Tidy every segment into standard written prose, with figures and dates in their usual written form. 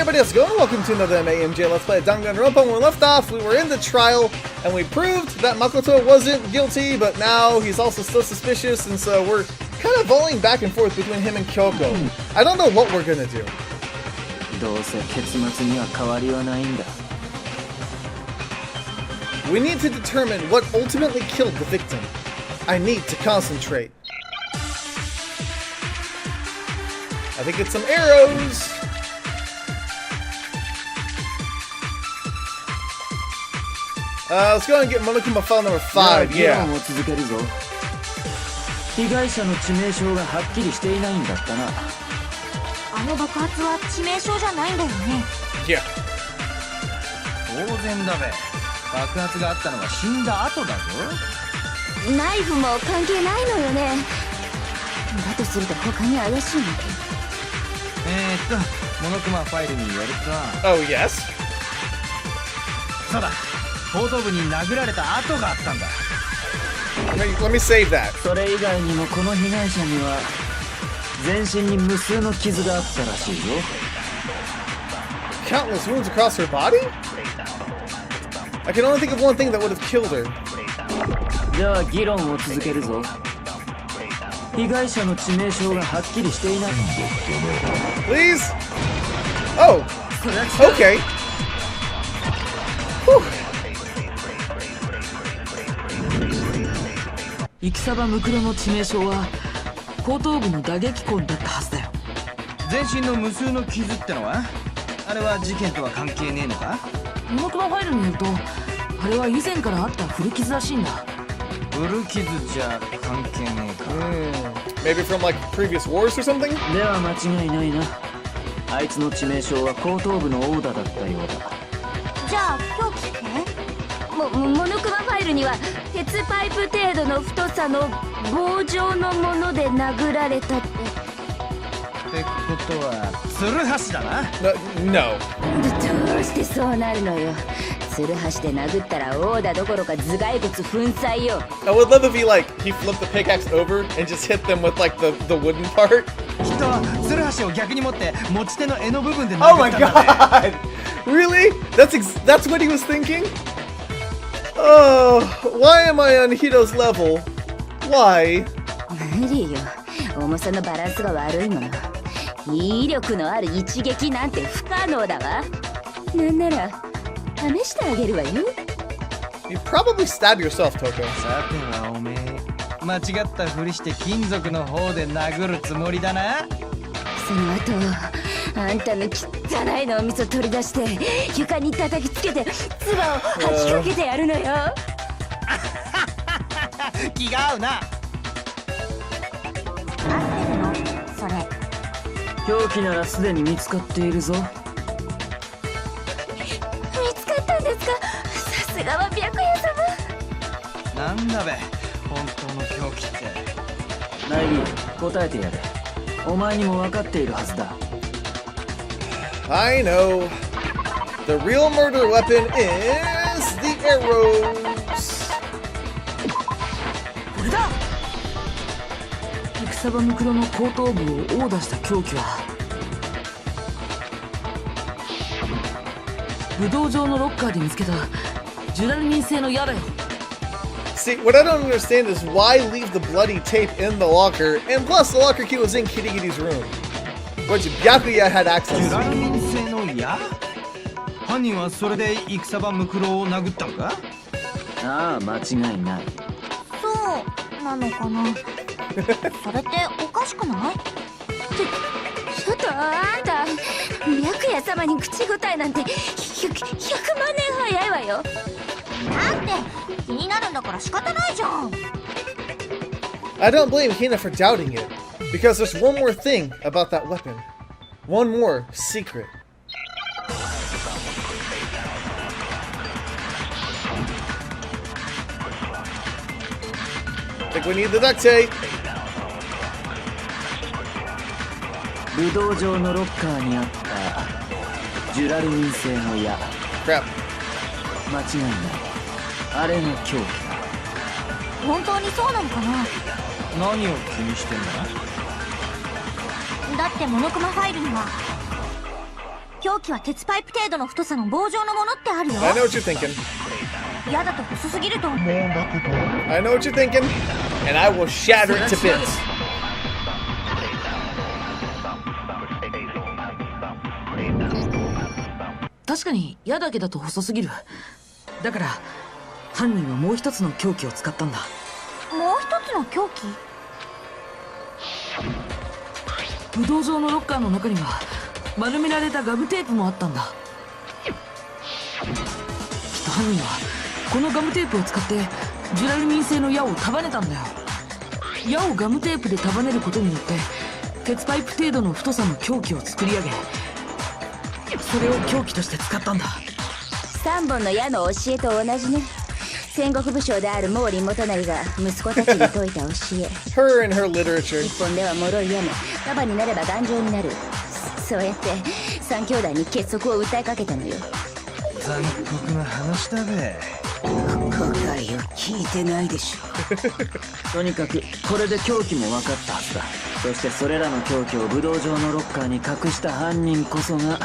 everybody, how's it going? Welcome to another MAMJ Let's Play Danganronpa. When we left off, we were in the trial, and we proved that Makoto wasn't guilty, but now he's also still suspicious, and so we're kind of volleying back and forth between him and Kyoko. I don't know what we're gonna do. We need to determine what ultimately killed the victim. I need to concentrate. I think it's some arrows. Let's go and get Monokuma file number 5, yeah. 被害者の致命傷がはっきりしていないんだったな。あの爆発は致命傷じゃないんだよね。Yeah. 当然だべ。爆発があったのは死んだ後だぞ。ナイフも関係ないのよね。だとすると他に怪しいの。モノクマファイルによると。Oh yes. そうだ。後頭部に殴られた跡があったんだ。Let me save that. それ以外にもこの被害者には全身に無数の傷があったらしいよ。Countless wounds across her body? I can only think of one thing that would have killed her. では議論を続けるぞ。被害者の致命傷がはっきりしていない。Please? Oh. Okay. Whew. イキサバムクロの致命傷は後頭部の打撃痕だったはずだよ。全身の無数の傷ってのはあれは事件とは関係ねえのか？モノクマファイルによるとあれは以前からあった古傷らしいんだ。古傷じゃ関係ねえか。Maybe from like previous wars or something? では間違いないな。あいつの致命傷は後頭部の殴打だったようだ。じゃあ凶器ってモノクマファイルには鉄パイプ程度の太さの棒状のもので殴られたって。ってことはツルハシだな。No. どうしてそうなるのよ。ツルハシで殴ったら殴打どころか頭蓋骨粉砕よ。I would love if he flipped the pickaxe over and just hit them with like the wooden part. きっとツルハシを逆に持って持ち手の柄の部分で殴った Oh my んだね。god! Really? That's what he was thinking? Oh, why am I on Hito's level? Why? 無理よ。重さのバランスが悪いもの。威力のある一撃なんて不可能だわ。なんなら試してあげるわよ。You probably stab yourself, Toko. さてはおめえ間違ったふりして金属の方で殴るつもりだな。その後あんたの汚い脳みそ取り出して床に叩きつけて唾を吐きかけてやるのよ。気が合うな。合ってるのそれ。凶器ならすでに見つかっているぞ。見つかったんですか。さすがは白夜様。なんだべ本当の凶器って。ナイギ答えてやれ。お前にも分かっているはずだ。I know. The real murder weapon is the arrows. これだ。イクサバムクロの後頭部を殴打した凶器は武道場のロッカーで見つけたジュラルミン製の矢だよ。See, what I don't understand is why leave the bloody tape in the locker, and plus the locker key was in Kirigiri's room, which Byakuya had access ジュラル to. ミン製の矢？犯人はそれでイクサバムクロを殴ったのか？ああ間違いない。そうなのかな。それっておかしくない？ちょっとあんた白夜様に口答えなんて100万年早いわよ。だって気になるんだから仕方ないじゃん。 I don't blame Hina for doubting it, because there's one more thing about that weapon. One more secret. I think we need the duct tape. 武道場のロッカーにあったジュラルミン製の矢。 Crap. 間違いない。あれが凶器だ。本当にそうなのかな。何を気にしてんだ？だってモノクマファイルには凶器は鉄パイプ程度の太さの棒状のものってあるよ。 I know what you're thinking. 嫌だと細すぎると思う。 I know what you're thinking. And I will shatter it to bits. 確かに矢だけだと細すぎる。だから犯人はもう一つの凶器を使ったんだ。もう一つの凶器？武道場のロッカーの中には丸められたガムテープもあったんだ。きっと犯人はこのガムテープを使ってジュラルミン製の矢を束ねたんだよ。矢をガムテープで束ねることによって鉄パイプ程度の太さの凶器を作り上げ、それを凶器として使ったんだ。3本の矢の教えと同じね。戦国武将である毛利元就が息子たちに説いた教え。Her and her literature. 1本では脆い矢も束になれば頑丈になる。そうやって3兄弟に結束を訴えかけたのよ。残酷な話だべ。今回を聞いてないでしょ。とにかくこれで凶器も分かったはずだ。そしてそれらの凶器を武道場のロッカーに隠した犯人こそが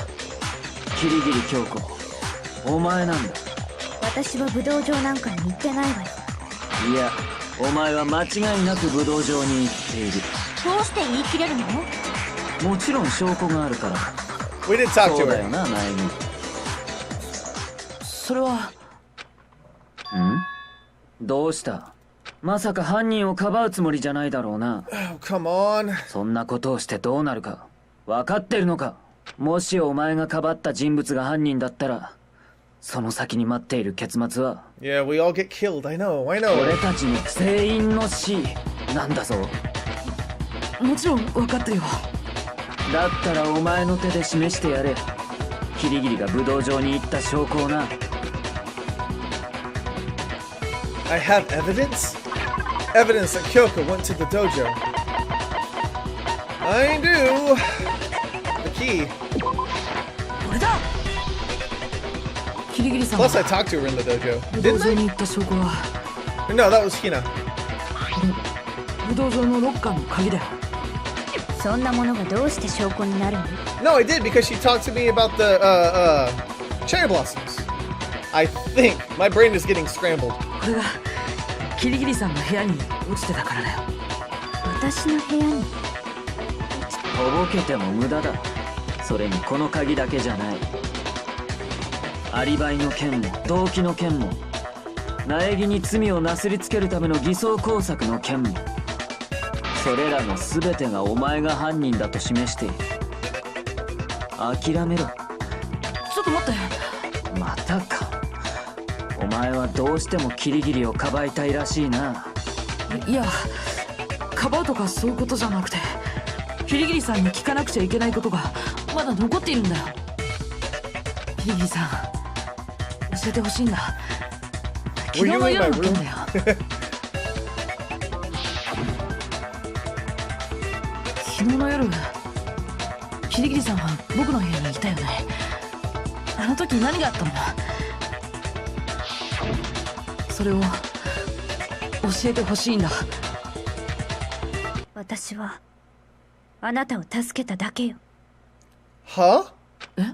キリギリ京子、お前なんだ。私は武道場なんかに行ってないわよ。いや、お前は間違いなく武道場に行っている。どうして言い切れるの？もちろん証拠があるから。 We did talk そ to うだよ her. な、前に。それは。どうした？まさか犯人をかばうつもりじゃないだろうな。Oh, come on. そんなことをしてどうなるか分かってるのか？もしお前がかばった人物が犯人だったら、その先に待っている結末は Yeah, we all get killed. I know. 俺 know. たちの全員の死なんだぞ。もちろん分かってるよ。だったらお前の手で示してやれ。キリギリが武道場に行った証拠をな。I have evidence? Evidence that Kyoko went to the dojo. I do. The key. これだ。キリギリさんは Plus, I talked to her in the dojo. 武道 Didn't 場 I? に行った証拠は No, that was Hina. 武道場のロッカーの鍵だよ。そんなものがどうして証拠になるの？ No, I did because she talked to me about the cherry blossoms. I think my brain is getting scrambled. これがキリギリさんの部屋に落ちてたからだよ。私の部屋に？とぼけても無駄だ。それにこの鍵だけじゃない。アリバイの件も動機の件も苗木に罪をなすりつけるための偽装工作の件も、それらの全てがお前が犯人だと示している。諦めろ。ちょっと待って。またか。お前はどうしてもキリギリをかばいたいらしいな。いや、かばうとかそういうことじゃなくて、キリギリさんに聞かなくちゃいけないことがまだ残っているんだよ。キリギリさん、教えてほしいんだ。昨日の夜の件だよ。昨日の夜、キリギリさんは僕の部屋にいたよね。あの時何があったんだ？それを教えてほしいんだ。私はあなたを助けただけよ。Huh? え？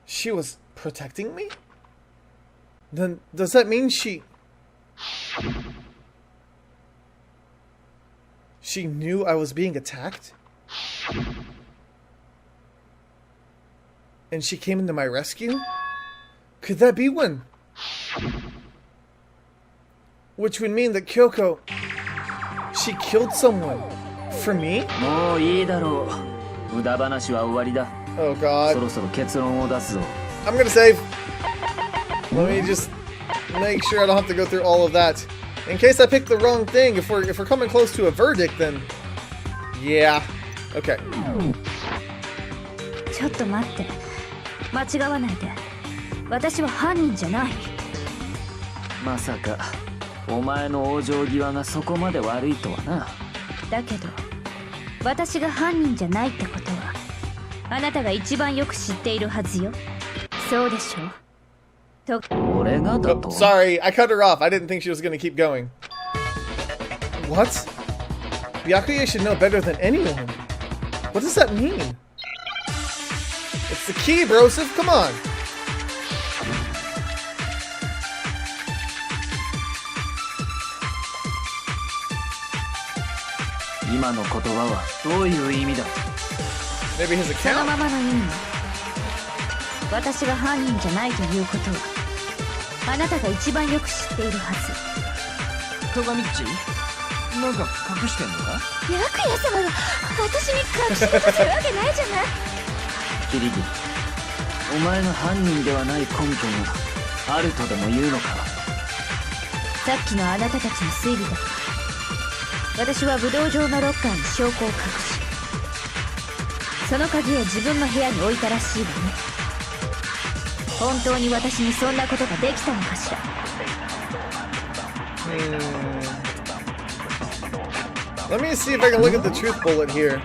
She was protecting me? Then does that mean she knew I was being attacked? And she came into my rescue? Could that be one? Which would mean that Kyoko, she killed someone for me? もういいだろう。無駄話は終わりだ。Oh そ god. ろそろ結論を出すぞ。I'm gonna save. Let me just make sure I don't have to go through all of that. In case I pick the wrong thing, if we're coming close to a verdict, then yeah. Okay. ちょっと待って。間違わないで。私は犯人じゃない。まさかお前の往生際がそこまで悪いとはな。だけど私が犯人じゃないってことはあなたが一番よく知っているはずよ。そうでしょ？俺がだ Oh, と？ sorry, I cut her off. I didn't think she was gonna keep going. What? Byakuya should know better than anyone. What does that mean? It's the key, brosif. Come on. 今の言葉はどういう意味だ。 Maybe his その account? ままの意味。私が犯人じゃないということはあなたが一番よく知っているはず。トガミッチ、なんか隠してんのか。白夜様が私に隠し事するわけないじゃない。キリギリ、お前の犯人ではない根拠があるとでも言うのか。さっきのあなたたちの推理だ。私は武道場のロッカーに証拠を隠し、その鍵を自分の部屋に置いたらしいわね。本当に私にそんなことができたのかしら。Let me see if I can look at the truth bullet here.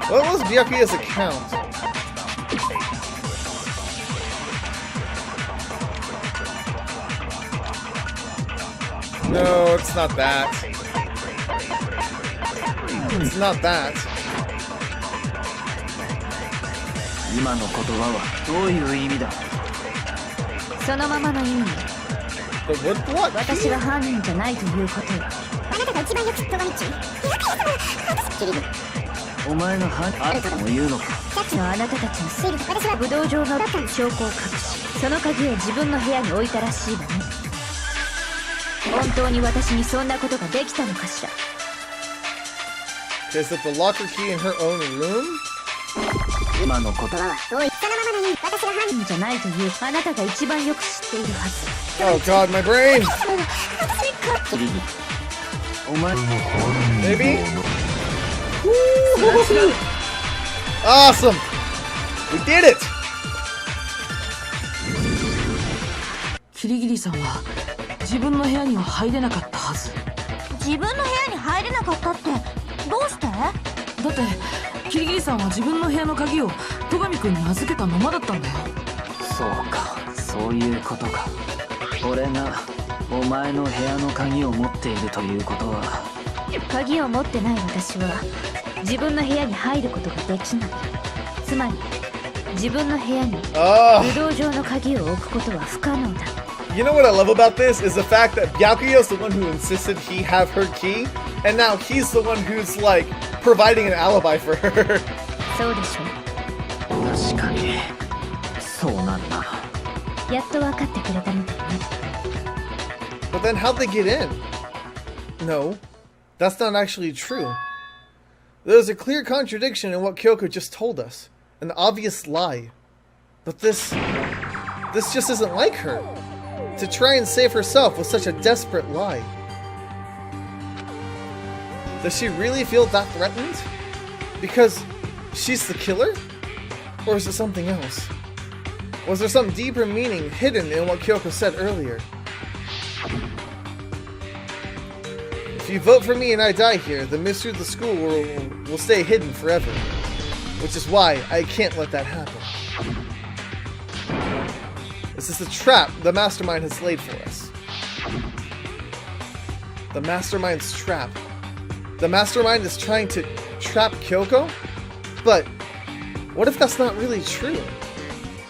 What was Byakuya's account? No, it's not that. It's not that. 今の言葉はどういう意味だ。そのままの意味。 But what? 私が犯人じゃないということよ。あなたが一番よく知ってる道。キリギリ、お前の犯人あるとでも言うのか。さっきのあなたたちの推理。私は武道場の中に証拠を隠し、その鍵を自分の部屋に置いたらしいわね。本当に私にそんなことができたのかしら。 Is it the locker key in her own room? 今の言葉はそのままの意味。私が犯人じゃないというあなたが一番よく知っているはず。 Oh god, my brain! キリギリ、お前 Maybe? Woo! Awesome! We did it! キリギリさんは自分の部屋には入れなかったはず。自分の部屋に入れなかったってどうして？だってキリギリさんは自分の部屋の鍵を戸上くんに預けたままだったんだよ。そうか、そういうことか。俺がお前の部屋の鍵を持っているということは。鍵を持ってない私は自分の部屋に入ることができない。つまり自分の部屋に武道場の鍵を置くことは不可能だ。 You know what I love about this is the fact that Byakuya is the one who insisted he have her key, and now he's the one who's like providing an alibi for her. そうでしょう。確かにそうなんだ。やっと分かってくれたみたいね。 But then how'd they get in? No, that's not actually true. There's a clear contradiction in what Kyoko just told us. An obvious lie. But this just isn't like her. To try and save herself with such a desperate lie. Does she really feel that threatened? Because she's the killer? Or is it something else? Was there some deeper meaning hidden in what Kyoko said earlier? If you vote for me and I die here, the mystery of the school will stay hidden forever. Which is why I can't let that happen. This is the trap the mastermind has laid for us. The mastermind's trap. The mastermind is trying to trap Kyoko? But what if that's not really true?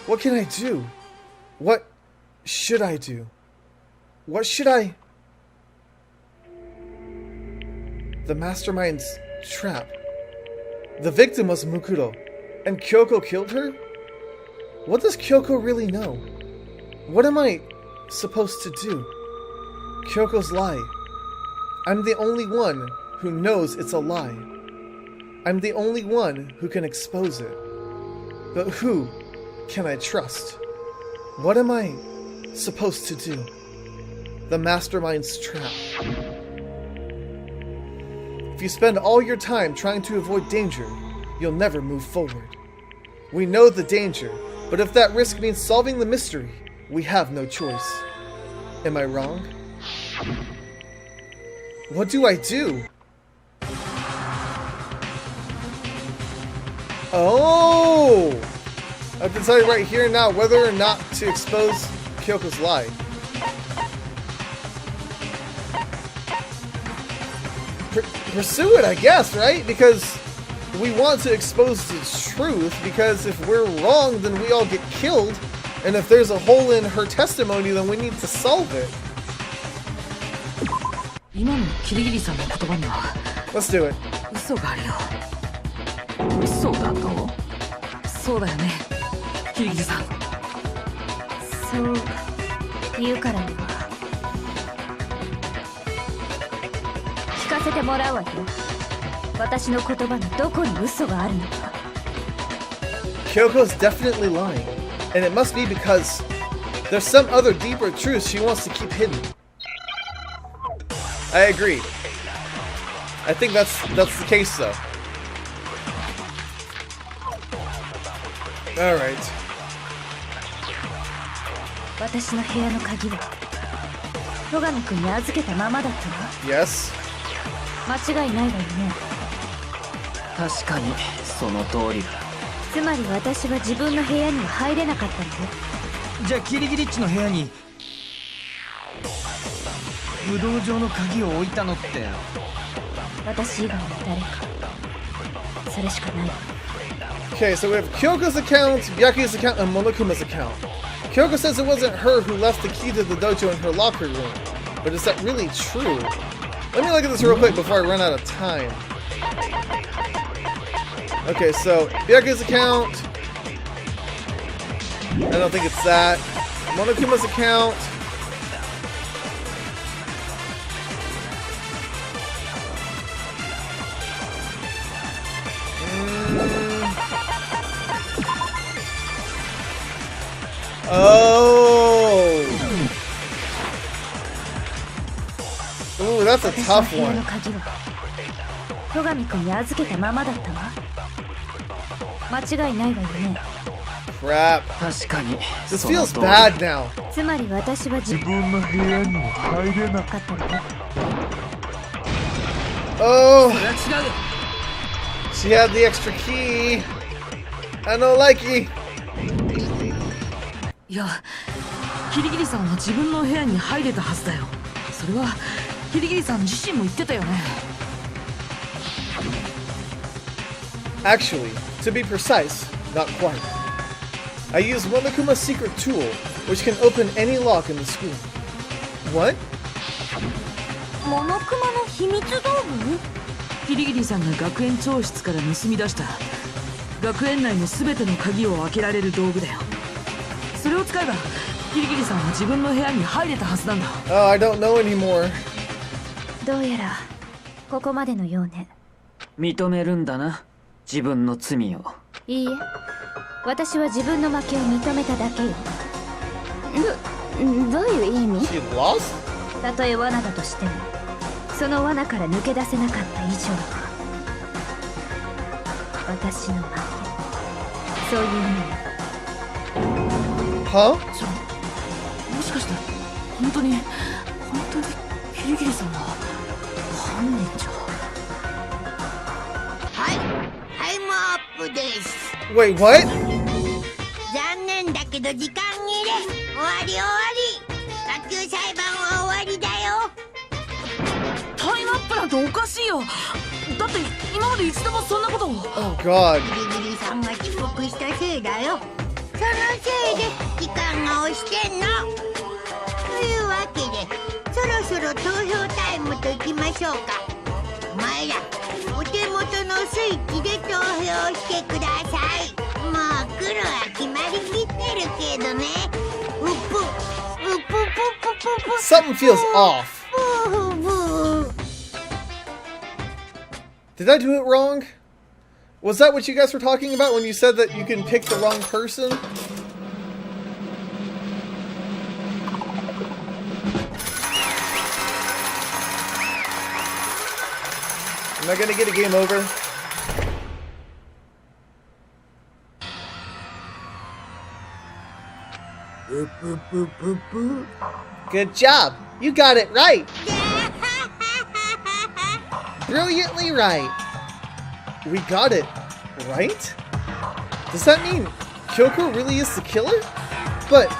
What can I do? What should I do? What should I... The mastermind's trap. The victim was Mukuro, and Kyoko killed her? What does Kyoko really know? What am I supposed to do? Kyoko's lie. I'm the only one who knows it's a lie. I'm the only one who can expose it. But who can I trust? What am I supposed to do? The mastermind's trap. If you spend all your time trying to avoid danger, you'll never move forward. We know the danger, but if that risk means solving the mystery, we have no choice. Am I wrong? What do I do? Oh! I've decided right here and now whether or not to expose Kyoko's lie. Pursue it, I guess, right? Because we want to expose the truth, because if we're wrong, then we all get killed. And if there's a hole in her testimony, then we need to solve it. 今のキリギリさんの言葉には Let's do it. 嘘があるよ。嘘だと？そうだよね、キリギリさん。そう言うからには聞かせてもらうわよ。私の言葉のどこに嘘があるのか。 Kyoko's definitely lying. And it must be because there's some other deeper truth she wants to keep hidden. I agree. I think that's the case, though. All right. 私の部屋の鍵は戸上君に預けたままだったわ。 Yes. 間違いないわよね。確かにその通りだ。つまり私は自分の部屋には入れなかったのよ。じゃあキリギリッチの部屋に武道場の鍵を置いたのって私以外の誰か。それしかないわ。 Okay, so we have Kyoko's account, Byaku's account, and Monokuma's account. Kyoko says it wasn't her who left the key to the dojo in her locker room. But is that really true? Let me look at this real quick before I run out of time. Okay, so Byaku's account. I don't think it's that. Monokuma's account. Oh. Ooh, that's a tough 私の部屋 one. の鍵は戸上君に預けたままだったわ。間違いないわよね。 Crap. 確かに This その feels 通り bad now. つまり私は自分の部屋に入れなかったのよ。 Oh, それは違うよ。 she had the extra key. I don't like it. いや、キリギリさんは自分の部屋に入れたはずだよ。それはキリギリさん自身も言ってたよね。 Actually, to be precise, not quite. I use Monokuma's secret tool, which can open any lock in the school. What? モノクマの秘密道具？キリギリさんが学園長室から盗み出した学園内の全ての鍵を開けられる道具だよ。それを使えばキリギリさんは自分の部屋に入れたはずなんだ。 Oh, I don't know anymore. どうやらここまでのようね。認めるんだな、自分の罪を。いいえ、私は自分の負けを認めただけよ。どういう意味？ She lost? たとえ罠だとしてもその罠から抜け出せなかった以上は私の負け。そういう意味。 Huh? じゃあもしかして本当にキリギリさんは犯人じゃ。はい、タイムアップです。 Wait, what? 残念だけど時間切れ。終わり終わり。学級裁判は終わりだよ。タイムアップなんておかしいよ。だって今まで一度もそんなことを。 Oh god. ギリギリさんが遅刻したせいだよ。そのせいで時間が押してんの。というわけでそろそろ投票タイムといきましょうか。お前らお手元のスイッチで投票してください。もう黒は決まりきってるけどね。うぷうぷぷぷぷぷ。 Something feels off. ブーブー。 Did I do it wrong? Was that what you guys were talking about when you said that you can pick the wrong person? Am I gonna get a game over? Good job! You got it right! Brilliantly right! We got it, right? Does that mean Kyoko really is the killer? But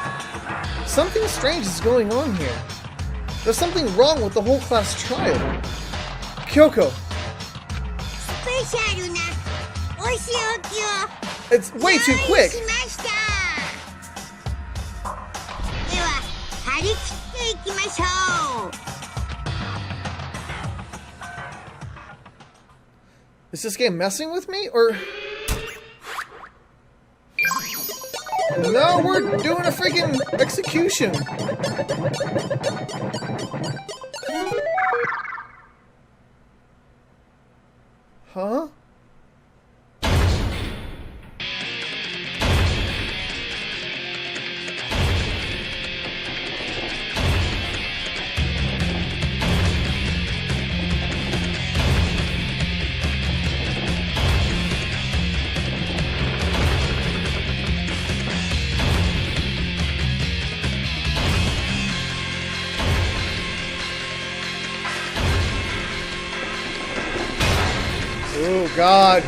something strange is going on here. There's something wrong with the whole class trial. Kyoko, スペシャルな仕置きを It's way too 用 quick. 意しました。では張り切っていきましょう。 Is this game messing with me, or... No, we're doing a freaking execution. Huh? Oh, God.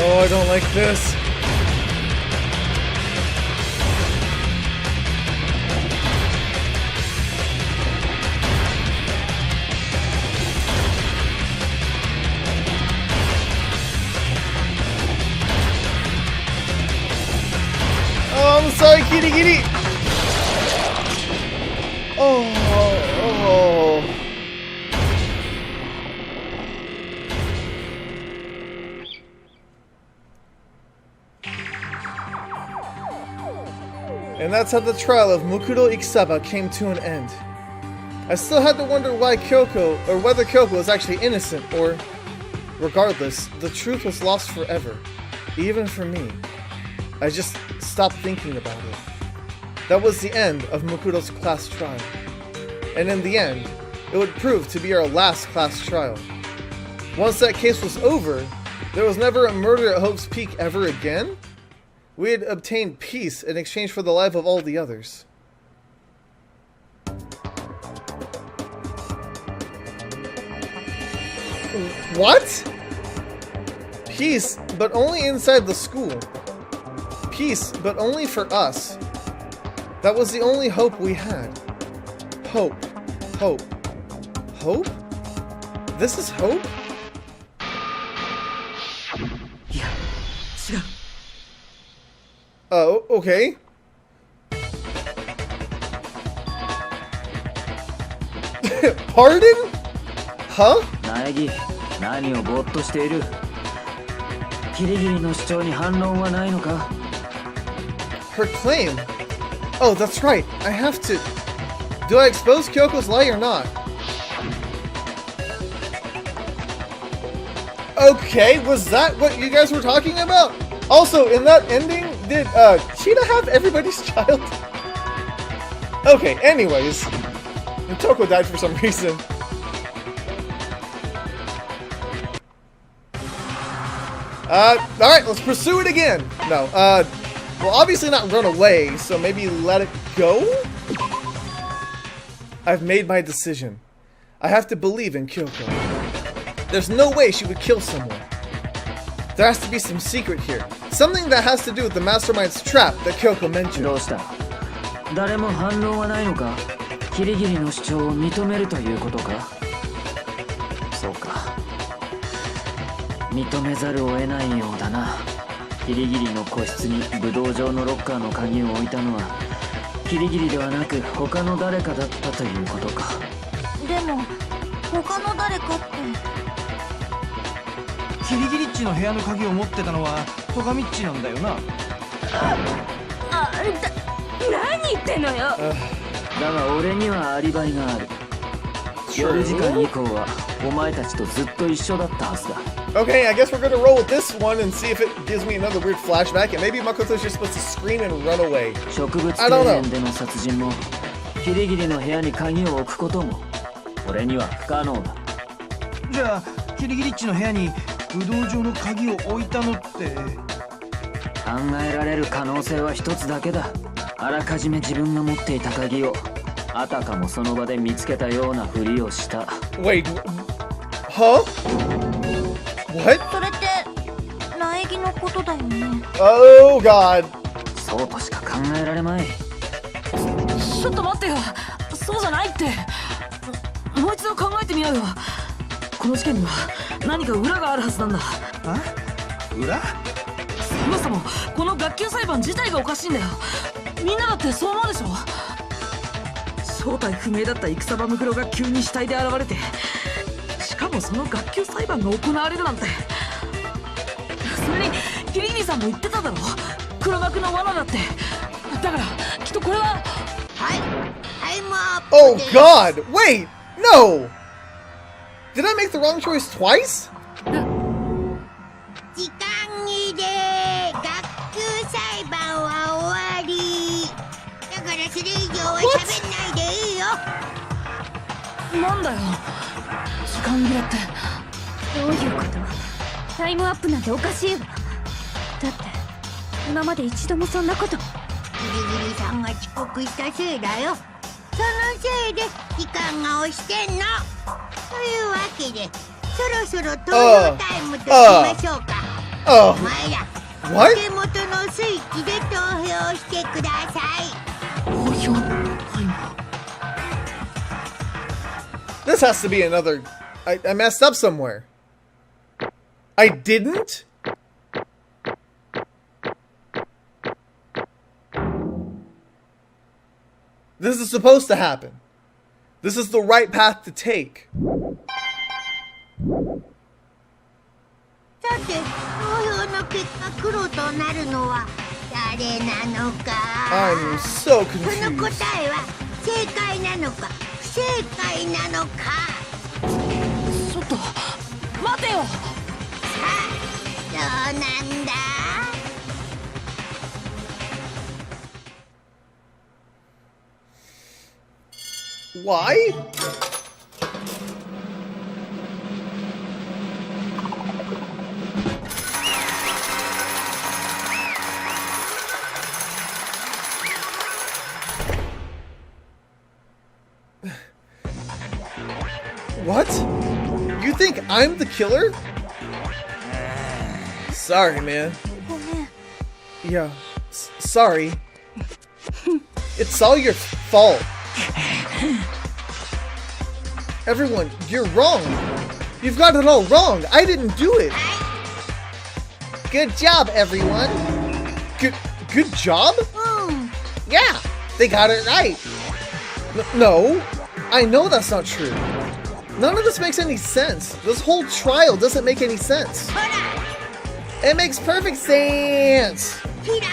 Oh, I don't like this. Oh, I'm sorry, kitty kitty. Oh. And that's how the trial of Mukuro Ikisaba came to an end. I still had to wonder why Kyoko, or whether Kyoko was actually innocent, or... Regardless, the truth was lost forever. Even for me. I just stopped thinking about it. That was the end of Mukuro's class trial. And in the end, it would prove to be our last class trial. Once that case was over, there was never a murder at Hope's Peak ever again? We had obtained peace in exchange for the life of all the others. What? Peace, but only inside the school. Peace, but only for us. That was the only hope we had. Hope. Hope. Hope? This is hope? いや違う Oh, okay. Pardon? Huh? 苗木、何をぼーっとしている。キリギリの主張に反論はないのか。 Her claim? Oh, that's right. I have to... Do I expose Kyoko's lie or not? Okay, was that what you guys were talking about? Also, in that ending, did Cheetah have everybody's child? Okay, anyways. And Toko died for some reason. Alright, let's pursue it again. No, well, obviously not run away, so maybe let it go? I've made my decision. I have to believe in Kyoko. There's no way she would kill someone. There has to be some secret here. Something that has to do with the mastermind's trap that Kyoko mentioned. どうした？誰も反論はないのか？キリギリの主張を認めるということか？そうか。認めざるを得ないようだな。キリギリの個室に武道場のロッカーの鍵を置いたのはキリギリではなく他の誰かだったということか。でも他の誰かって。キリギリッチの部屋の鍵を持ってたのはトガミッチなんだよな。何言ってんのよ。だが俺にはアリバイがある。夜時間以降はお前たちとずっと一緒だったはずだ。Okay, I guess we're gonna roll with this one and see if it gives me another weird flashback, and maybe Makoto's just supposed to scream and run away. 植物庭園での殺人もキリギリの部屋に鍵を置くことも俺には不可能だ。じゃあキリギリッチの部屋に武道場の鍵を置いたのって。考えられる可能性は一つだけだ。あらかじめ自分が持っていた鍵をあたかもその場で見つけたようなふりをした。 Wait, huh? What? それって苗木のことだよね。 Oh god. そうとしか考えられまい。ちょっと待ってよ。そうじゃないって。もう一度考えてみようよ。この事件には何か裏があるはずなんだ。あ、裏？そもそもこの学級裁判自体がおかしいんだよ。みんなだってそう思うでしょ。正体不明だった戦場ムクロが急に死体で現れて、しかもその学級裁判が行われるなんて。それにギリギリさんも言ってただろ、黒幕の罠だって。だからきっとこれは。はい、タイムアップ Oh です。 god. Wait, no. Did I make the wrong choice twice? 時間切れ。学級裁判は終わり。だからそれ以上は喋んないでいいよ。なんだよ時間切れって。どういうこと？タイムアップなんておかしいわ。だって今まで一度もそんなこと。ギリギリさんが遅刻したせいだよ。そのせいで時間が押してんの。というわけでそろそろ投票タイムとしましょうか。お Oh, 前ら what? 手元のスイッチで投票してください。投票タイム。 This has to be another. I messed up somewhere. I didn't? This is supposed to happen. This is the right path to take. さて投票の結果黒となるのは誰なのか。 I'm so その confused. 答えは正解なのか不正解なのか。ちょっと待てよ。さあどうなんだ。 Why? What? You think I'm the killer? Sorry, man. ごめん。 Yeah, sorry. It's all your fault. Everyone, you're wrong. You've got it all wrong. I didn't do it. Good job, everyone. Good job? うん。 Yeah, they got it right. No, I know that's not true. None of this makes any sense. This whole trial doesn't make any sense. ほら It makes perfect sense. キラン。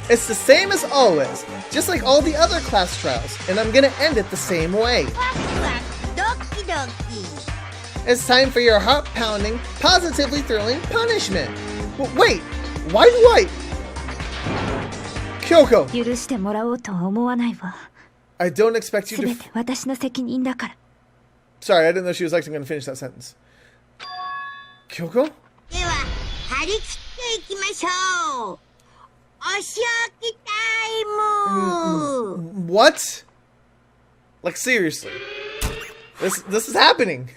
It's the same as always, just like all the other class trials, and I'm gonna end it the same way. ワクワクドキドキ。 It's time for your heart-pounding, positively thrilling punishment. Wait, why do I... Kyoko, 許してもらおうとは思わないわ。 I don't expect you す to... べて私の責任だから。 Sorry, I didn't know she was actually gonna finish that sentence. Kyoko? では張り切っていきましょう。お仕置きタイム。 What? Like, seriously. This is happening.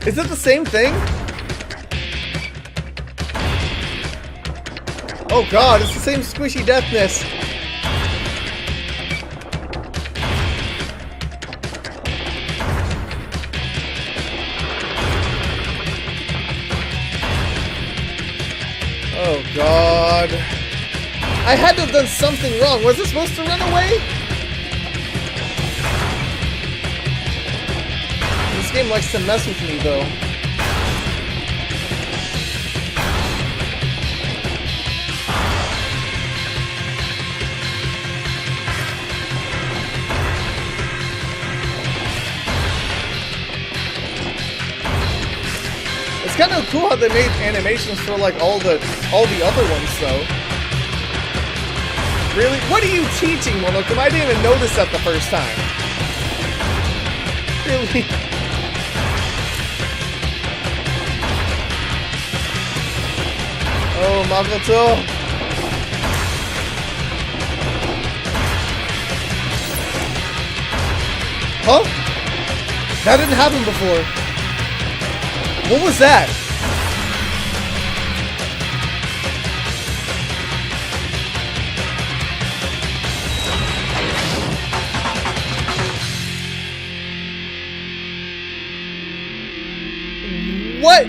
Is it the same thing? Oh god, it's the same squishy deathness. Oh god. I had to have done something wrong. Was it supposed to run away? This game likes to mess with me though. It's kind of cool how they made animations for like all the other ones though. Really? What are you teaching, Monokuma? I didn't even notice that the first time. Really? Oh, Makoto! Huh? That didn't happen before. What was that? What?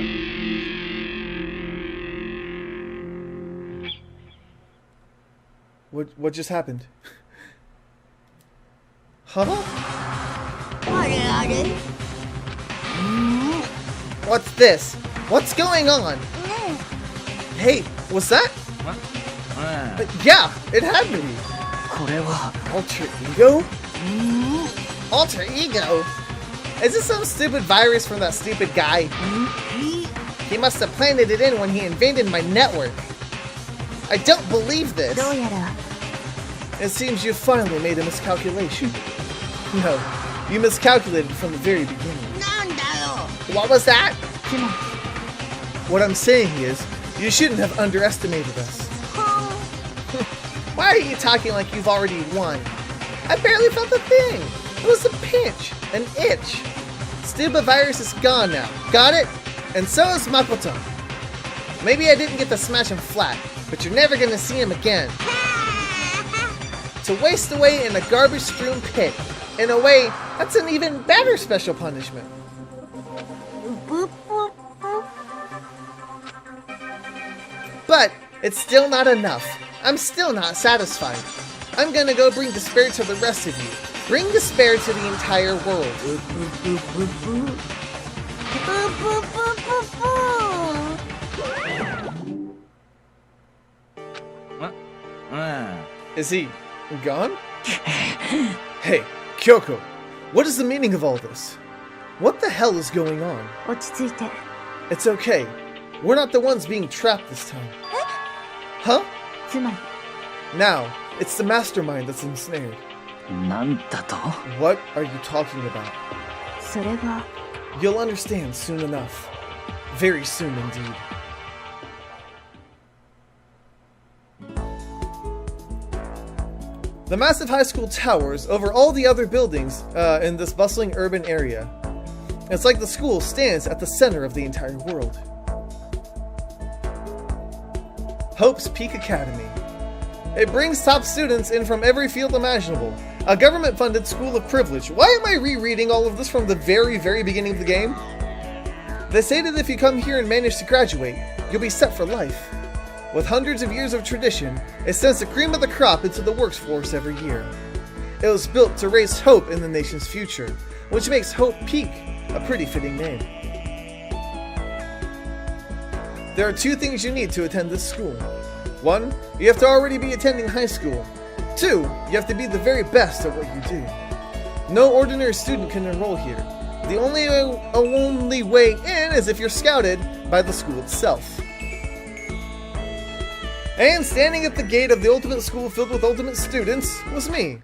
What just happened? Huh? What's this? What's going on? Hey, what's that? Yeah, it had to be. これは Alter ego? Alter ego? Is this some stupid virus from that stupid guy? He must have planted it in when he invaded my network. I don't believe this. どうやら It seems you finally made a miscalculation. No, you miscalculated from the very beginning. なんだよ。 What was that? つま What I'm saying is, you shouldn't have underestimated us. ほん Why are you talking like you've already won? I barely felt a thing. It was a pinch, an itch. Stupid virus is gone now. Got it? And so is Makoto. Maybe I didn't get to smash him flat, but you're never gonna see him again. To waste away in a garbage-strewn pit. In a way, that's an even better special punishment. ぷっぷっぷ But it's still not enough. I'm still not satisfied. I'm gonna go bring despair to the rest of you. Bring despair to the entire world. ぷっぷっぷっぷ Is he gone? Hey, Kyoko, what is the meaning of all this? What the hell is going on? 落ち着いて It's okay. We're not the ones being trapped this time. Huh? つまり Now, it's the mastermind that's ensnared. なんだと What are you talking about? それは You'll understand soon enough. Very soon indeed. The massive high school towers over all the other buildings in this bustling urban area. It's like the school stands at the center of the entire world. Hope's Peak Academy. It brings top students in from every field imaginable. A government-funded school of privilege. Why am I rereading all of this from the very, very beginning of the game? They say that if you come here and manage to graduate, you'll be set for life. With hundreds of years of tradition, it sends the cream of the crop into the workforce every year. It was built to raise hope in the nation's future, which makes Hope Peak a pretty fitting name. There are two things you need to attend this school. One, you have to already be attending high school. Two, you have to be the very best at what you do. No ordinary student can enroll here. The only way in is if you're scouted by the school itself. And standing at the gate of the ultimate school filled with ultimate students was me.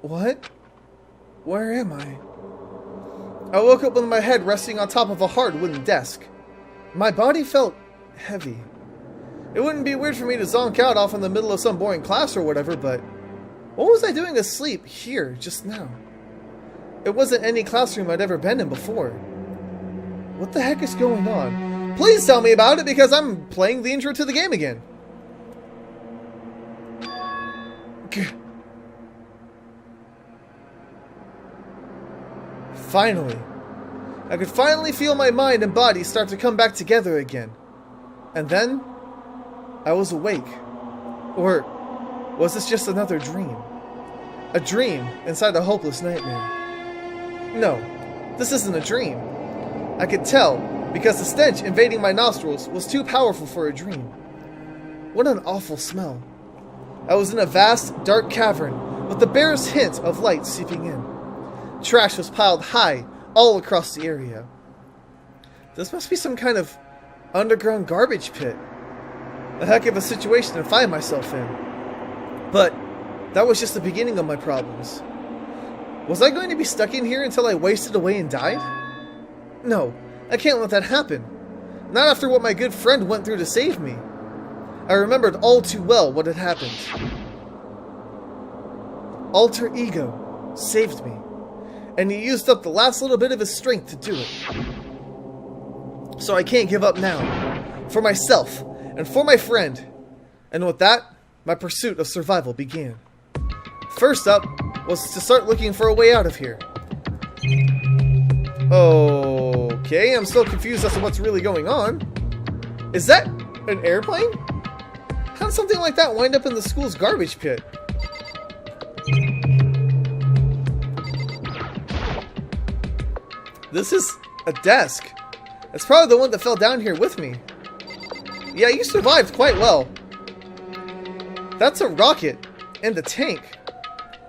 What? Where am I? I woke up with my head resting on top of a hard wooden desk. My body felt heavy. It wouldn't be weird for me to zonk out off in the middle of some boring class or whatever, but what was I doing asleep here just now? It wasn't any classroom I'd ever been in before. What the heck is going on? Please tell me about it because I'm playing the intro to the game again. Finally. I could finally feel my mind and body start to come back together again. And then, I was awake. Or was this just another dream? A dream inside a hopeless nightmare. No, this isn't a dream. I could tell because the stench invading my nostrils was too powerful for a dream. What an awful smell. I was in a vast, dark cavern with the barest hint of light seeping in. Trash was piled high all across the area. This must be some kind of underground garbage pit. A heck of a situation to find myself in. But that was just the beginning of my problems. Was I going to be stuck in here until I wasted away and died? No, I can't let that happen. Not after what my good friend went through to save me. I remembered all too well what had happened. Alter Ego saved me, and he used up the last little bit of his strength to do it. So I can't give up now. For myself, and for my friend. And with that, my pursuit of survival began. First up was to start looking for a way out of here. Okay, I'm still confused as to what's really going on. Is that an airplane? How did something like that wind up in the school's garbage pit? This is a desk. It's probably the one that fell down here with me. Yeah, you survived quite well. That's a rocket and a tank.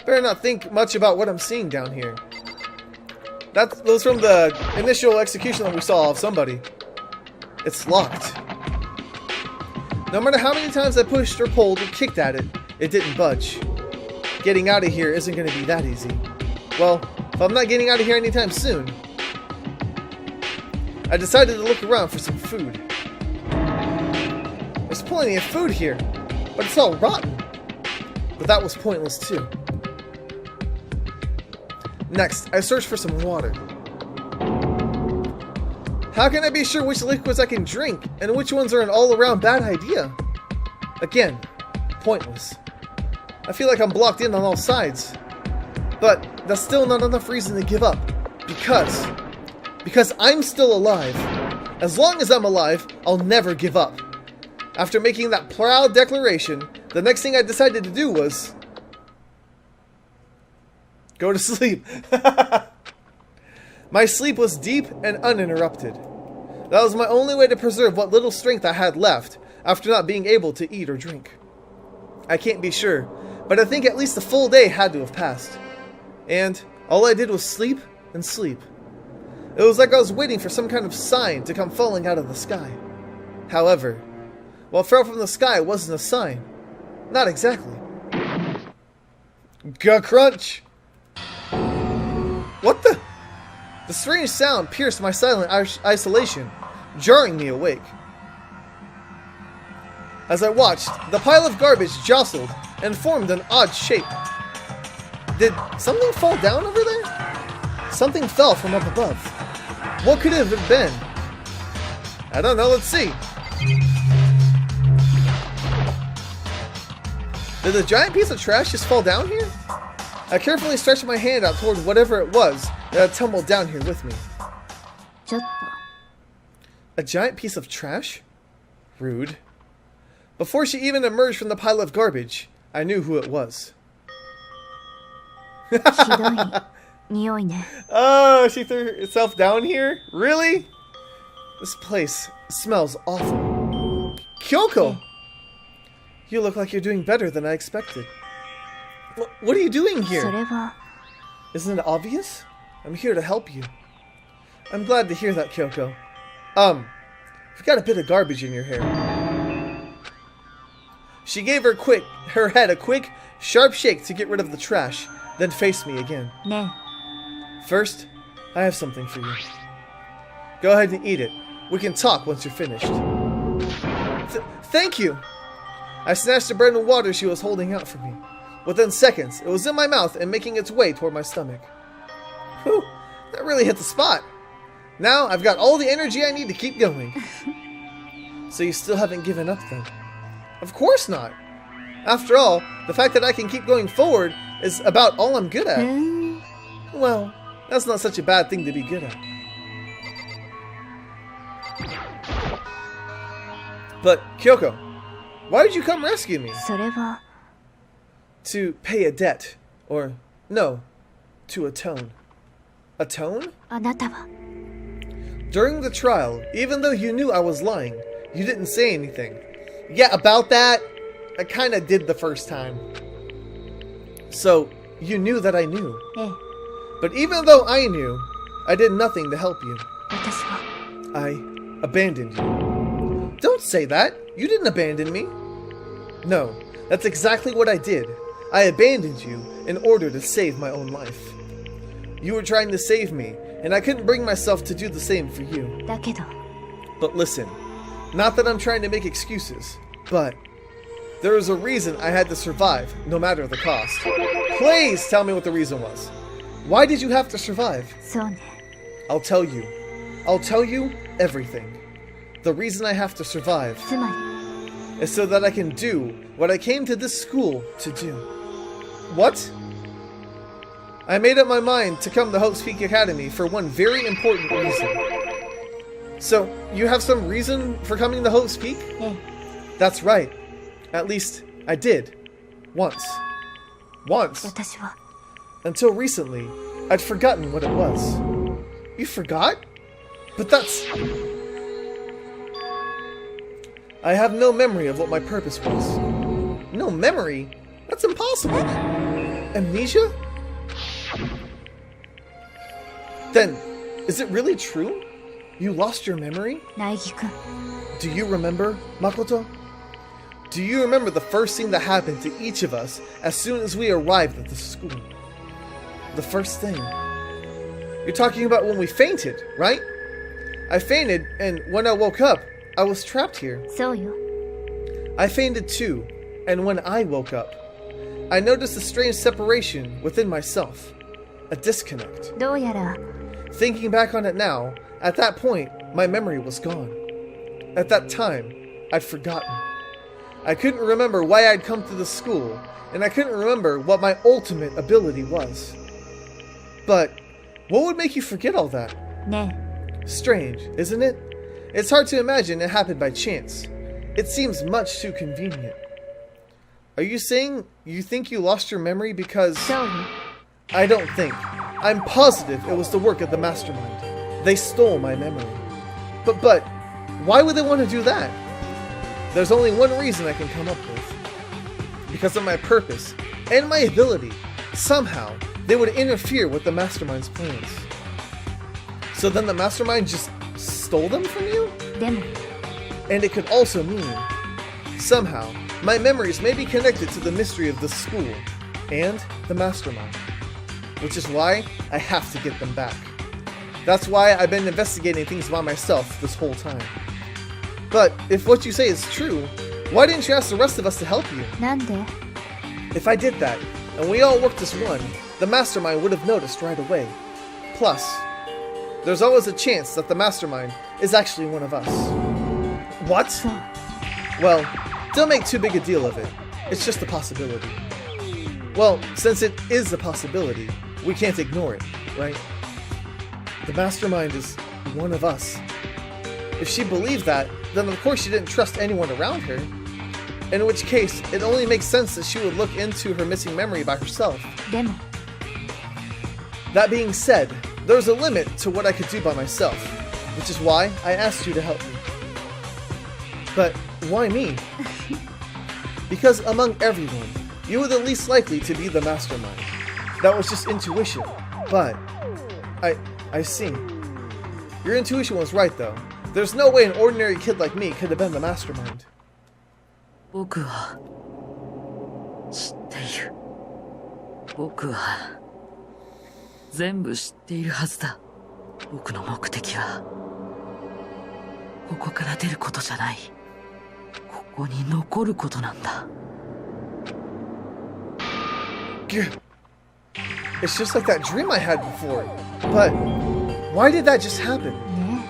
Better not think much about what I'm seeing down here. That was from the initial execution that we saw of somebody. It's locked. No matter how many times I pushed or pulled or kicked at it, it didn't budge. Getting out of here isn't going to be that easy. Well, if I'm not getting out of here anytime soon, I decided to look around for some food. There's plenty of food here, but it's all rotten. But that was pointless too. Next, I searched for some water. How can I be sure which liquids I can drink and which ones are an all-around bad idea? Again, pointless. I feel like I'm blocked in on all sides. But that's still not enough reason to give up. Because I'm still alive. As long as I'm alive, I'll never give up. After making that proud declaration, the next thing I decided to do was go to sleep. My sleep was deep and uninterrupted. That was my only way to preserve what little strength I had left after not being able to eat or drink. I can't be sure, but I think at least a full day had to have passed. And all I did was sleep and sleep. It was like I was waiting for some kind of sign to come falling out of the sky. However, what fell from the sky wasn't a sign. Not exactly. Crunch! What the? The strange sound pierced my silent isolation, jarring me awake. As I watched, the pile of garbage jostled and formed an odd shape. Did something fall down over there? Something fell from up above. What could it have been? I don't know, let's see. Did a giant piece of trash just fall down here? I carefully stretched my hand out toward whatever it was that had tumbled down here with me. A giant piece of trash? Rude. Before she even emerged from the pile of garbage, I knew who it was. Oh, she threw herself down here? Really? This place smells awful. Kyoko! You look like you're doing better than I expected. What are you doing here? Isn't it obvious? I'm here to help you. I'm glad to hear that, Kyoko. You've got a bit of garbage in your hair. She gave her head a quick, sharp shake to get rid of the trash, then faced me again. First, I have something for you. Go ahead and eat it. We can talk once you're finished. Thank you! I snatched the bread and water she was holding out for me. Within seconds, it was in my mouth and making its way toward my stomach. Whew, that really hit the spot. Now I've got all the energy I need to keep going. So you still haven't given up then? Of course not. After all, the fact that I can keep going forward is about all I'm good at. Well, that's not such a bad thing to be good at. But, Kyoko, why did you come rescue me? To pay a debt. Or, no, to atone. Atone? During the trial, even though you knew I was lying, you didn't say anything. Yeah, about that, I kinda did the first time. So, you knew that I knew. But even though I knew, I did nothing to help you. I abandoned you. Don't say that! You didn't abandon me! No, that's exactly what I did. I abandoned you in order to save my own life. You were trying to save me, and I couldn't bring myself to do the same for you. だけど But listen, not that I'm trying to make excuses, but there was a reason I had to survive, no matter the cost. Please tell me what the reason was. Why did you have to survive? そうね I'll tell you. I'll tell you everything. The reason I have to survive つまり is so that I can do what I came to this school to do. What? I made up my mind to come to Hope's Peak Academy for one very important reason. So, you have some reason for coming to Hope's Peak? ええ That's right. At least, I did. Once. Once. 私は Until recently, I'd forgotten what it was. You forgot? But that's... I have no memory of what my purpose was. No memory? That's impossible. Amnesia? Then, is it really true? You lost your memory? 苗木くん Do you remember, Makoto? Do you remember the first thing that happened to each of us as soon as we arrived at the school? The first thing. You're talking about when we fainted, right? I fainted, and when I woke up, I was trapped here. そうよ I fainted too, and when I woke up, I noticed a strange separation within myself. A disconnect. どうやら Thinking back on it now, at that point, my memory was gone. At that time, I'd forgotten. I couldn't remember why I'd come to the school, and I couldn't remember what my ultimate ability was. But, what would make you forget all that? ね Strange, isn't it? It's hard to imagine it happened by chance. It seems much too convenient. Are you saying you think you lost your memory because... えそうよ I don't think. I'm positive it was the work of the mastermind. They stole my memory. But, why would they want to do that? There's only one reason I can come up with. Because of my purpose and my ability, somehow they would interfere with the mastermind's plans. So then the mastermind just stole them from you? でも And it could also mean, somehow, my memories may be connected to the mystery of the school and the mastermind. Which is why I have to get them back. That's why I've been investigating things by myself this whole time. But if what you say is true, why didn't you ask the rest of us to help you? なんで If I did that, and we all worked as one, the mastermind would have noticed right away. Plus, there's always a chance that the mastermind is actually one of us. What? そう Well, don't make too big a deal of it. It's just a possibility. Well, since it is a possibility, we can't ignore it, right? The mastermind is one of us. If she believed that, then of course she didn't trust anyone around her. In which case, it only makes sense that she would look into her missing memory by herself. でも That being said, there's a limit to what I could do by myself, which is why I asked you to help me. But why me? Because among everyone, you were the least likely to be the mastermind. That was just intuition, but I see. Your intuition was right though. There's no way an ordinary kid like me could have been the mastermind. 僕は知っている。僕は全部知っているはずだ。僕の目的はここから出ることじゃない。ここに残ることなんだ。It's just like that dream I had before. But why did that just happen? ね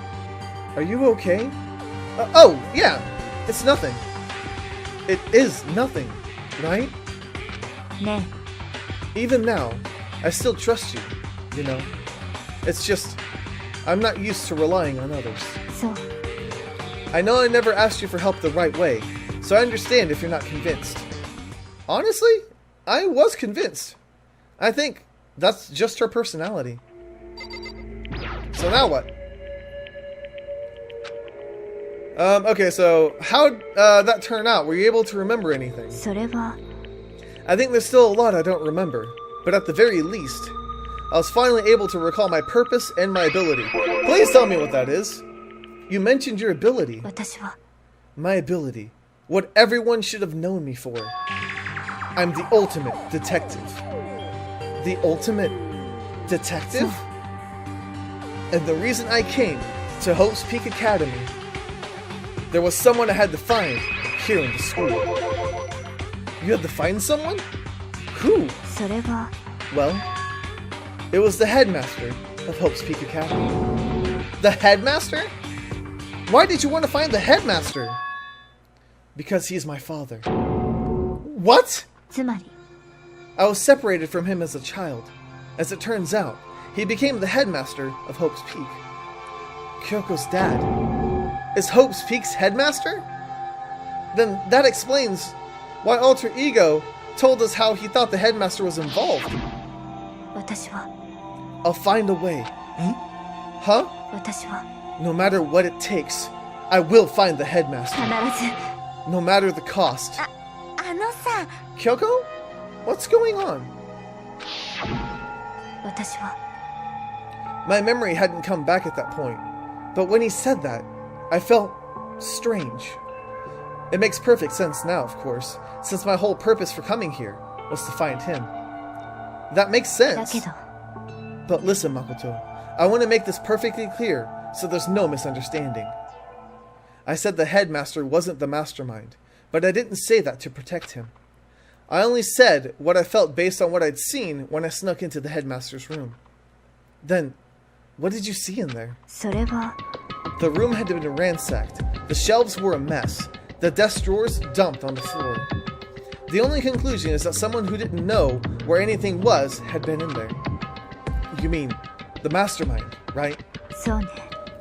Are you okay? Oh, yeah. It's nothing. It is nothing, right? ね Even now, I still trust you, you know? It's just, I'm not used to relying on others. そう I know I never asked you for help the right way, so I understand if you're not convinced. Honestly, I was convinced. I think that's just her personality. So now what? Okay, so how'd that turn out? Were you able to remember anything? それは I think there's still a lot I don't remember, but at the very least, I was finally able to recall my purpose and my ability. Please tell me what that is. You mentioned your ability. 私は My ability. What everyone should have known me for. I'm the ultimate detective. The ultimate detective? And the reason I came to Hope's Peak Academy, there was someone I had to find here in the school. You had to find someone? Who? それは Well, it was the headmaster of Hope's Peak Academy. The headmaster? Why did you want to find the headmaster? Because he's my father. What? つまり I was separated from him as a child. As it turns out, he became the headmaster of Hope's Peak. Kyoko's dad is Hope's Peak's headmaster? Then that explains why Alter Ego told us how he thought the headmaster was involved. 私は I'll find a way. Huh? 私は No matter what it takes, I will find the headmaster. 必ず No matter the cost. あのさ Kyoko? What's going on? 私は My memory hadn't come back at that point, but when he said that, I felt strange. It makes perfect sense now, of course, since my whole purpose for coming here was to find him. That makes だ sense. けど But listen, Makoto, I want to make this perfectly clear so there's no misunderstanding. I said the headmaster wasn't the mastermind, but I didn't say that to protect him. I only said what I felt based on what I'd seen when I snuck into the headmaster's room. Then, what did you see in there? それは The room had been ransacked. The shelves were a mess. The desk drawers dumped on the floor. The only conclusion is that someone who didn't know where anything was had been in there. You mean, the mastermind, right? そうね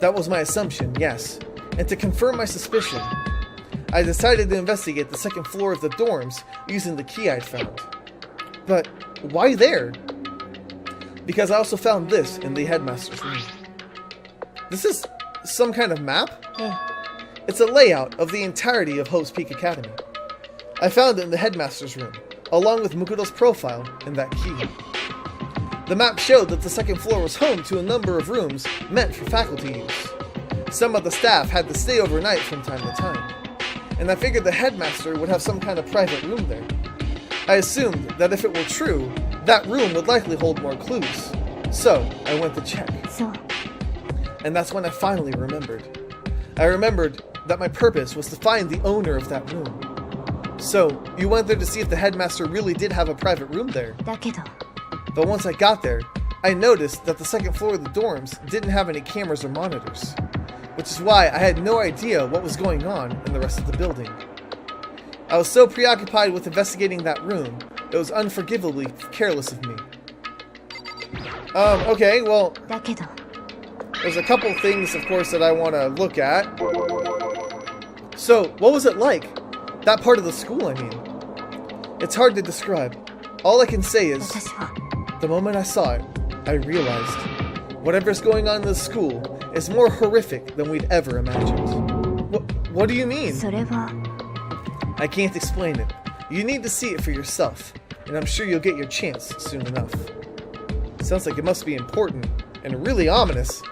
That was my assumption, yes. And to confirm my suspicion, I decided to investigate the second floor of the dorms using the key I'd found. But why there? Because I also found this in the headmaster's room. This is some kind of map? ええ It's a layout of the entirety of Hope's Peak Academy. I found it in the headmaster's room, along with Mukuro's profile and that key. The map showed that the second floor was home to a number of rooms meant for faculty use. Some of the staff had to stay overnight from time to time, and I figured the headmaster would have some kind of private room there. I assumed that if it were true, that room would likely hold more clues. So, I went to check. そう And that's when I finally remembered. I remembered that my purpose was to find the owner of that room. So, you went there to see if the headmaster really did have a private room there. だけど But once I got there, I noticed that the second floor of the dorms didn't have any cameras or monitors, which is why I had no idea what was going on in the rest of the building. I was so preoccupied with investigating that room, it was unforgivably careless of me. Okay, well, だけど there's a couple things, of course, that I want to look at. So, what was it like? That part of the school, I mean. It's hard to describe. All I can say is, 私は the moment I saw it, I realized whatever's going on in this school is more horrific than we'd ever imagined. What do you mean? それは I can't explain it. You need to see it for yourself, and I'm sure you'll get your chance soon enough. Sounds like it must be important and really ominous.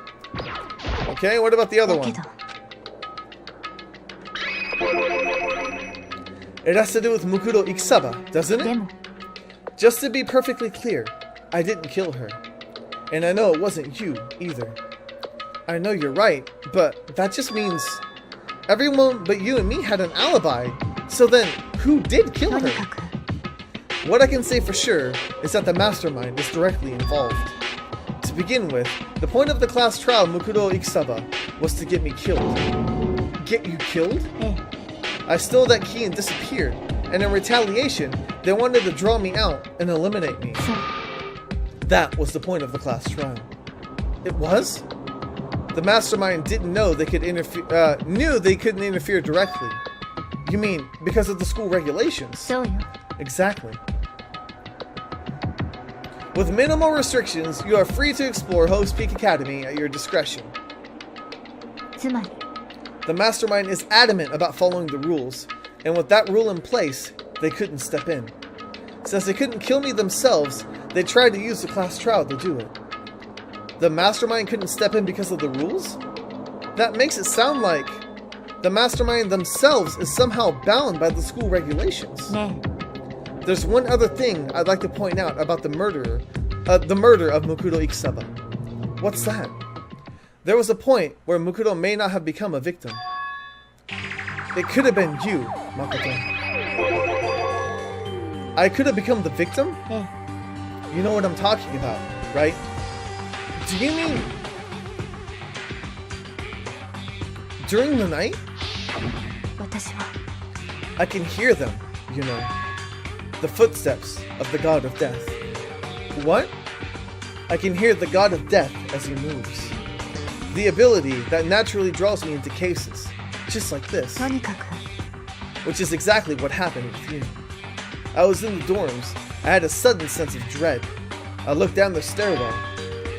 Okay, what about the other だけ one? ど It has to do with Mukuro Ikusaba, doesn't で it? も Just to be perfectly clear, I didn't kill her. And I know it wasn't you, either. I know you're right, but that just means everyone but you and me had an alibi. So then, who did kill とに her? かく What I can say for sure is that the mastermind is directly involved. To begin with, the point of the class trial Mukuro Ikusaba was to get me killed. Get you killed? ええ I stole that key and disappeared, and in retaliation, they wanted to draw me out and eliminate me. そう That was the point of the class trial. It was? The mastermind didn't know they could knew they couldn't interfere directly. You mean because of the school regulations? そうよ Exactly. With minimal restrictions, you are free to explore Hope's Peak Academy at your discretion. つまり The mastermind is adamant about following the rules, and with that rule in place, they couldn't step in. Since they couldn't kill me themselves, they tried to use the class trial to do it. The mastermind couldn't step in because of the rules? that makes it sound like the mastermind themselves is somehow bound by the school regulations. ね There's one other thing I'd like to point out about the murder of Mukuro Ikusaba. What's that? There was a point where Mukuro may not have become a victim. It could have been you, Makoto. I could have become the victim? え You know what I'm talking about, right? Do you mean during the night? 私は I can hear them, you know. The footsteps of the god of death. What? I can hear the god of death as he moves. The ability that naturally draws me into cases, just like this, とにかく which is exactly what happened with you. I was in the dorms. I had a sudden sense of dread. I looked down the stairwell,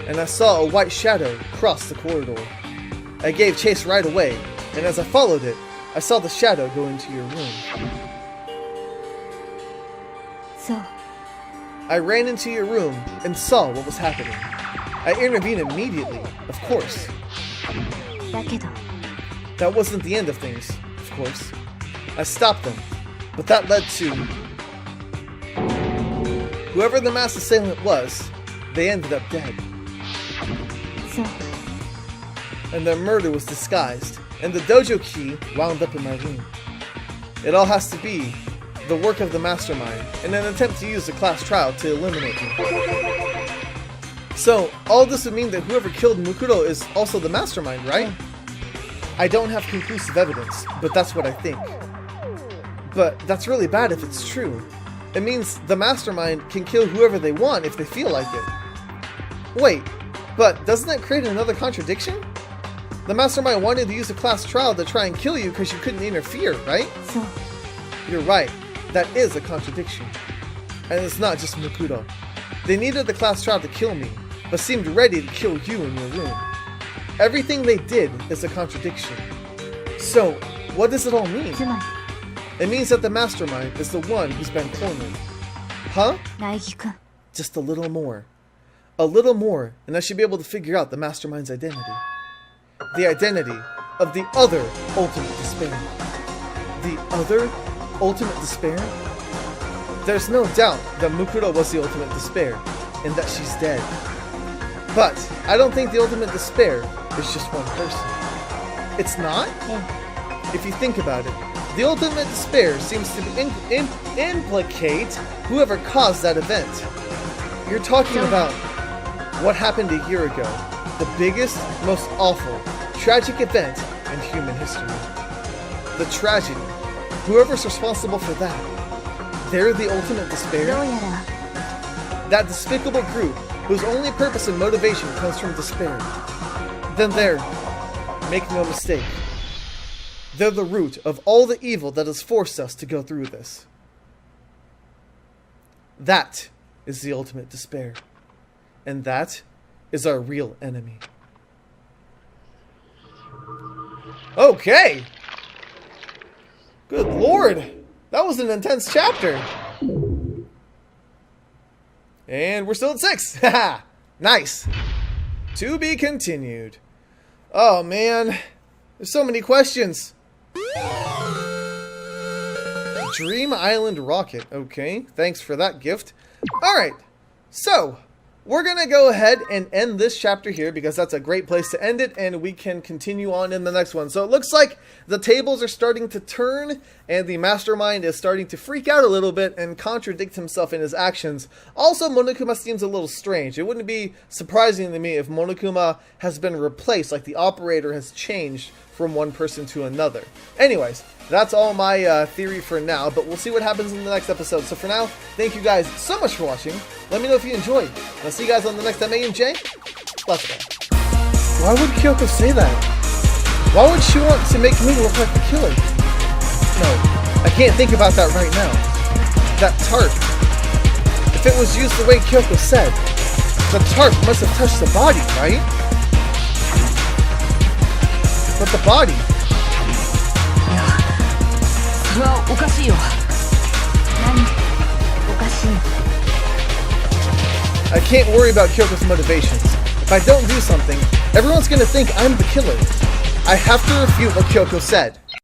and I saw a white shadow cross the corridor. I gave chase right away, and as I followed it, I saw the shadow go into your room. そう I ran into your room and saw what was happening. I intervened immediately, of course. だけど That wasn't the end of things, of course. I stopped them, but that led to... Whoever the mass assailant was, they ended up dead. そう And their murder was disguised, and the dojo key wound up in my room. It all has to be the work of the mastermind in an attempt to use the class trial to eliminate me. So, all this would mean that whoever killed Mukuro is also the mastermind, right? I don't have conclusive evidence, but that's what I think. But that's really bad if it's true. It means the mastermind can kill whoever they want if they feel like it. Wait, but doesn't that create another contradiction? The mastermind wanted to use a class trial to try and kill you because you couldn't interfere, right? そう You're right. That is a contradiction. And it's not just Mukuro. They needed the class trial to kill me, but seemed ready to kill you in your room. Everything they did is a contradiction. So, what does it all mean? つまり It means that the mastermind is the one who's been cornered. Huh? 苗木くん Just a little more. A little more, and I should be able to figure out the mastermind's identity. The identity of the other ultimate despair. The other ultimate despair? There's no doubt that Mukuro was the ultimate despair, and that she's dead. But I don't think the ultimate despair is just one person. It's not? え If you think about it, the ultimate despair seems to implicate whoever caused that event. You're talking about what happened a year ago. The biggest, most awful, tragic event in human history. The tragedy. Whoever's responsible for that, they're the ultimate どう despair? やら That despicable group whose only purpose and motivation comes from despair. Then they're, make no mistake, they're the root of all the evil that has forced us to go through this. That is the ultimate despair. And that is our real enemy. Okay! Good lord! That was an intense chapter! And we're still at 6! Haha! Nice! To be continued. Oh man, there's so many questions. Dream Island Rocket. Okay, thanks for that gift. Alright, so we're gonna go ahead and end this chapter here because that's a great place to end it, and we can continue on in the next one. So it looks like the tables are starting to turn, and the mastermind is starting to freak out a little bit and contradict himself in his actions. Also, Monokuma seems a little strange. It wouldn't be surprising to me if Monokuma has been replaced, like the operator has changed from one person to another. Anyways, that's all my theory for now, but we'll see what happens in the next episode. So for now, thank you guys so much for watching. Let me know if you enjoyed. I'll see you guys on the next MAMJ. Let's go. Why would Kyoko say that? Why would she want to make me look like the killer? No, I can't think about that right now. That tarp. If it was used the way Kyoko said, the tarp must have touched the body, right? But the body. それはおかしいよ。何おかしいの I can't worry about Kyoko's motivations. If I don't do something, everyone's gonna think I'm the killer. I have to refute what Kyoko said.